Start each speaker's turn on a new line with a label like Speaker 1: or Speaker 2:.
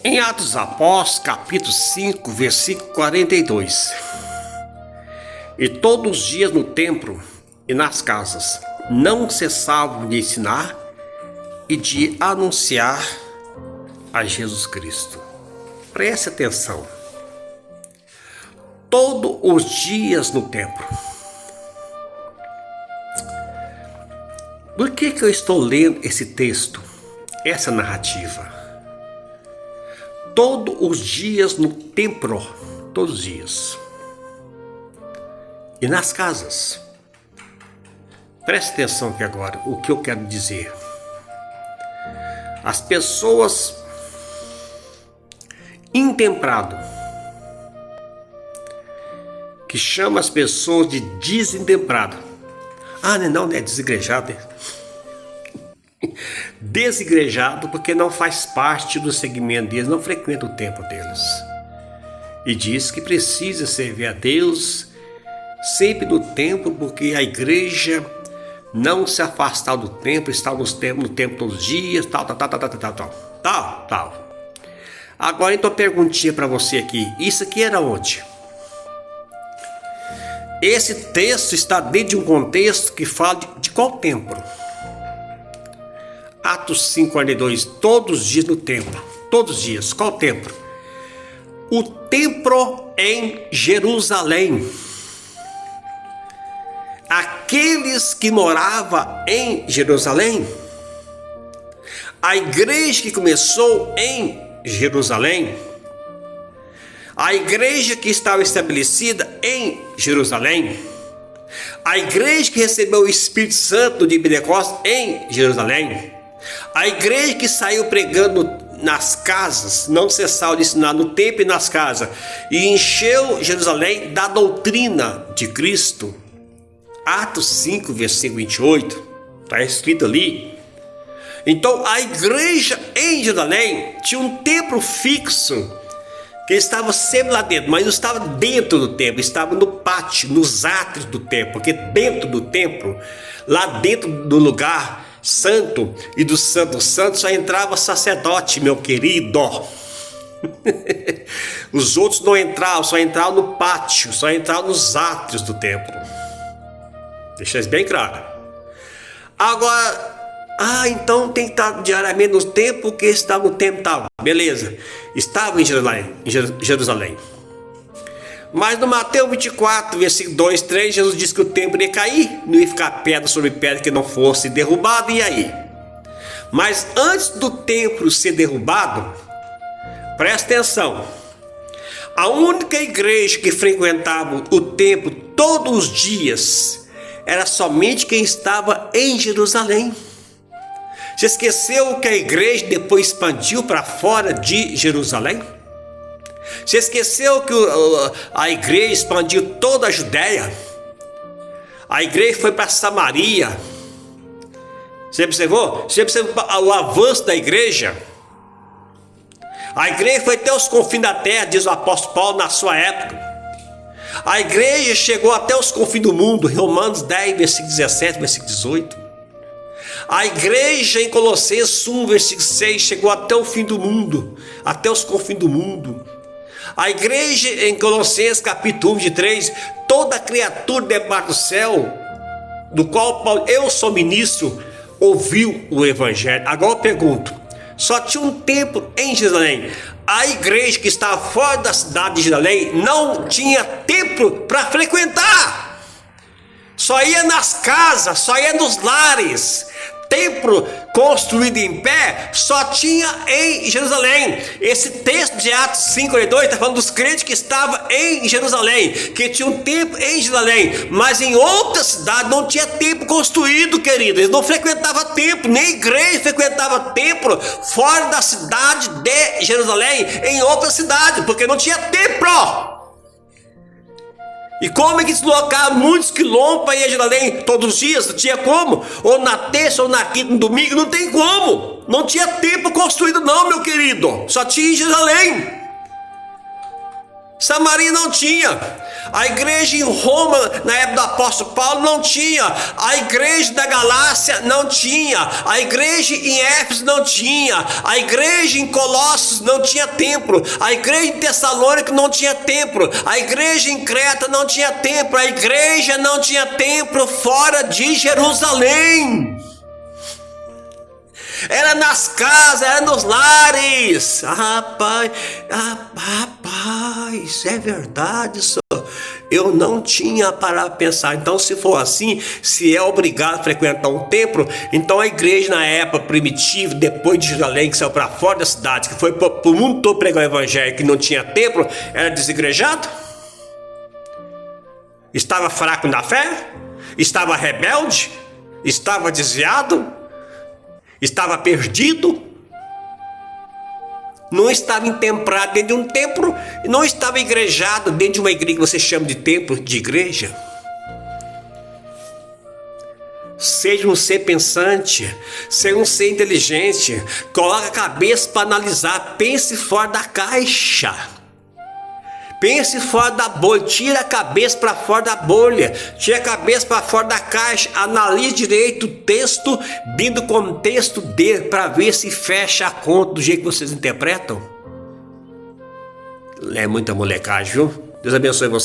Speaker 1: Em Atos dos Apóstolos, capítulo 5, versículo 42. E todos os dias no templo e nas casas não cessavam de ensinar e de anunciar a Jesus Cristo. Preste atenção. Todos os dias no templo. Por que eu estou lendo esse texto, essa narrativa? Todos os dias no templo, todos os dias. E nas casas. Preste atenção aqui agora, o que eu quero dizer. As pessoas intemperado, que chama as pessoas de desintemperado. Não é desigrejado, é? Desigrejado porque não faz parte do segmento deles, não frequenta o templo deles. E diz que precisa servir a Deus sempre no templo, porque a igreja não se afastar do templo, está no templo todos os dias, tal. Agora então perguntinha para você aqui, isso aqui era onde? Esse texto está dentro de um contexto que fala de qual templo? Atos 5:42, todos os dias no templo, todos os dias, qual templo? O templo em Jerusalém. Aqueles que moravam em Jerusalém, a igreja que começou em Jerusalém, a igreja que estava estabelecida em Jerusalém, a igreja que recebeu o Espírito Santo de Pentecostes em Jerusalém, a igreja que saiu pregando nas casas, não cessava de ensinar no templo e nas casas, e encheu Jerusalém da doutrina de Cristo. Atos 5, versículo 28, está escrito ali. Então a igreja em Jerusalém tinha um templo fixo, que estava sempre lá dentro, mas não estava dentro do templo, estava no pátio, nos átrios do templo, porque dentro do templo, lá dentro do lugar santo e do santo santo, só entrava sacerdote, meu querido. Os outros não entravam, só entravam no pátio, só entravam nos átrios do templo. Deixa isso bem claro. Agora, então tem que estar diariamente no templo, porque estava no templo tal. Beleza, estava em Jerusalém. Mas no Mateus 24, versículo 2, 3, Jesus disse que o templo ia cair, não ia ficar pedra sobre pedra que não fosse derrubado, e aí? Mas antes do templo ser derrubado, presta atenção, a única igreja que frequentava o templo todos os dias era somente quem estava em Jerusalém. Você esqueceu que a igreja depois expandiu para fora de Jerusalém? Você esqueceu que a igreja expandiu toda a Judéia? A igreja foi para Samaria. Você observou? Você observou o avanço da igreja? A igreja foi até os confins da terra, diz o apóstolo Paulo na sua época. A igreja chegou até os confins do mundo, Romanos 10, versículo 17, versículo 18. A igreja em Colossenses 1, versículo 6, chegou até o fim do mundo, até os confins do mundo. A igreja em Colossenses capítulo 1, de 3, toda criatura debaixo do céu, do qual Paulo, eu sou ministro, ouviu o evangelho. Agora eu pergunto, só tinha um templo em Jerusalém. A igreja que estava fora da cidade de Jerusalém não tinha templo para frequentar. Só ia nas casas, só ia nos lares. Templo construído em pé só tinha em Jerusalém. Esse texto de Atos 5:42 está falando dos crentes que estavam em Jerusalém, que tinha um templo em Jerusalém, mas em outra cidade não tinha templo construído, querido. Eles não frequentavam templo, nem igreja frequentava templo fora da cidade de Jerusalém, em outra cidade, porque não tinha templo. E como é que deslocava muitos quilômetros para ir a Jerusalém todos os dias? Não tinha como. Ou na terça, ou na quinta, no domingo, não tem como. Não tinha templo construído não, meu querido. Só tinha em Jerusalém. Samaria não tinha. A igreja em Roma, na época do apóstolo Paulo, não tinha. A igreja da Galácia não tinha. A igreja em Éfeso não tinha. A igreja em Colossos não tinha templo. A igreja em Tessalônica não tinha templo. A igreja em Creta não tinha templo. A igreja não tinha templo fora de Jerusalém. Era nas casas, era nos lares. Rapaz, é verdade, senhor. Eu não tinha parado para pensar. Então, se for assim, se é obrigado a frequentar um templo, então a igreja na época primitiva, depois de Jerusalém, que saiu para fora da cidade, que foi para o mundo todo pregar o evangelho, que não tinha templo, era desigrejado? Estava fraco na fé? Estava rebelde? Estava desviado? Estava perdido? Não estava entemprado dentro de um templo, não estava igrejado dentro de uma igreja que você chama de templo, de igreja. Seja um ser pensante, seja um ser inteligente, coloque a cabeça para analisar, pense fora da caixa. Pense fora da bolha, tira a cabeça para fora da bolha, tira a cabeça para fora da caixa, analise direito o texto, vindo o contexto dele, para ver se fecha a conta do jeito que vocês interpretam. É muita molecagem, viu? Deus abençoe você.